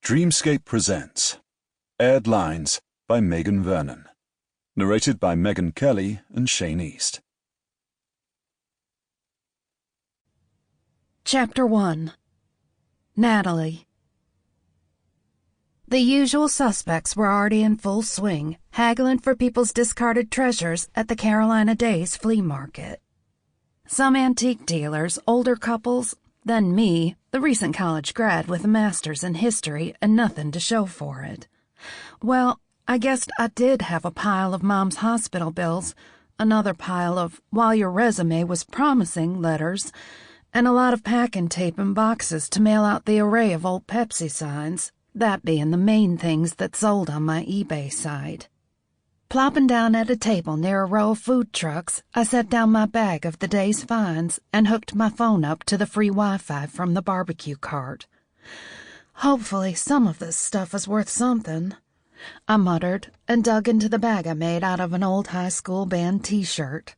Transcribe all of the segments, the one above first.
Dreamscape presents Aired Lines by Magan Vernon. Narrated by Meghan Kelly and Shane East. Chapter 1. Natalie. The usual suspects were already in full swing, haggling for people's discarded treasures at the Carolina Days flea market. Some antique dealers, older couples, then me, the recent college grad with a master's in history and nothing to show for it. Well, I guess I did have a pile of Mom's hospital bills, another pile of "while your resume was promising" letters, and a lot of packing tape and boxes to mail out the array of old Pepsi signs, that being the main things that sold on my eBay site. Plopping down at a table near a row of food trucks, I set down my bag of the day's finds and hooked my phone up to the free Wi-Fi from the barbecue cart. Hopefully some of this stuff is worth something, I muttered and dug into the bag I made out of an old high school band t-shirt.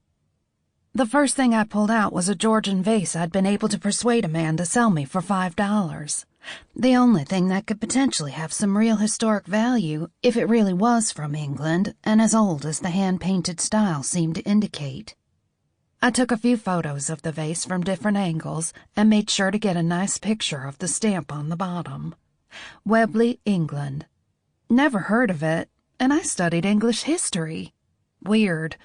The first thing I pulled out was a Georgian vase I'd been able to persuade a man to sell me for $5. The only thing that could potentially have some real historic value if it really was from England and as old as the hand-painted style seemed to indicate. I took a few photos of the vase from different angles and made sure to get a nice picture of the stamp on the bottom. Webley, England. Never heard of it, and I studied English history. Weird.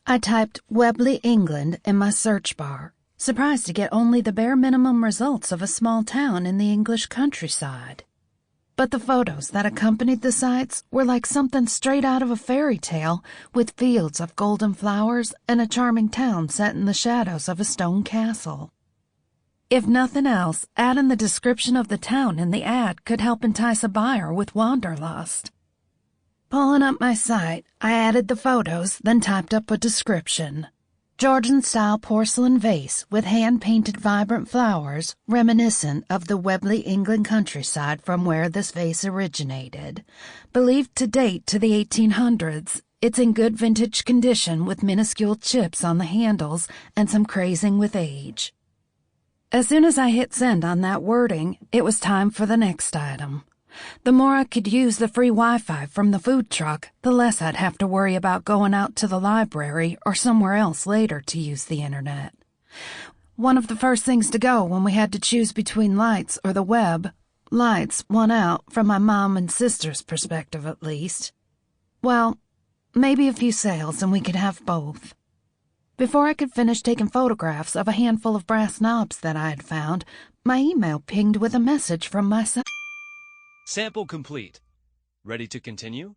I typed Webley, England in my search bar, surprised to get only the bare minimum results of a small town in the English countryside. But the photos that accompanied the sites were like something straight out of a fairy tale, with fields of golden flowers and a charming town set in the shadows of a stone castle. If nothing else, adding the description of the town in the ad could help entice a buyer with wanderlust. Pulling up my site, I added the photos, then typed up a description. Georgian-style porcelain vase with hand-painted vibrant flowers reminiscent of the Webley, England countryside from where this vase originated. Believed to date to the 1800s, it's in good vintage condition with minuscule chips on the handles and some crazing with age. As soon as I hit send on that wording, it was time for the next item. The more I could use the free Wi-Fi from the food truck, the less I'd have to worry about going out to the library or somewhere else later to use the internet. One of the first things to go when we had to choose between lights or the web. Lights won out, from my mom and sister's perspective at least. Well, maybe a few sales and we could have both. Before I could finish taking photographs of a handful of brass knobs that I had found, my email pinged with a message from my son. Sample complete. Ready to continue?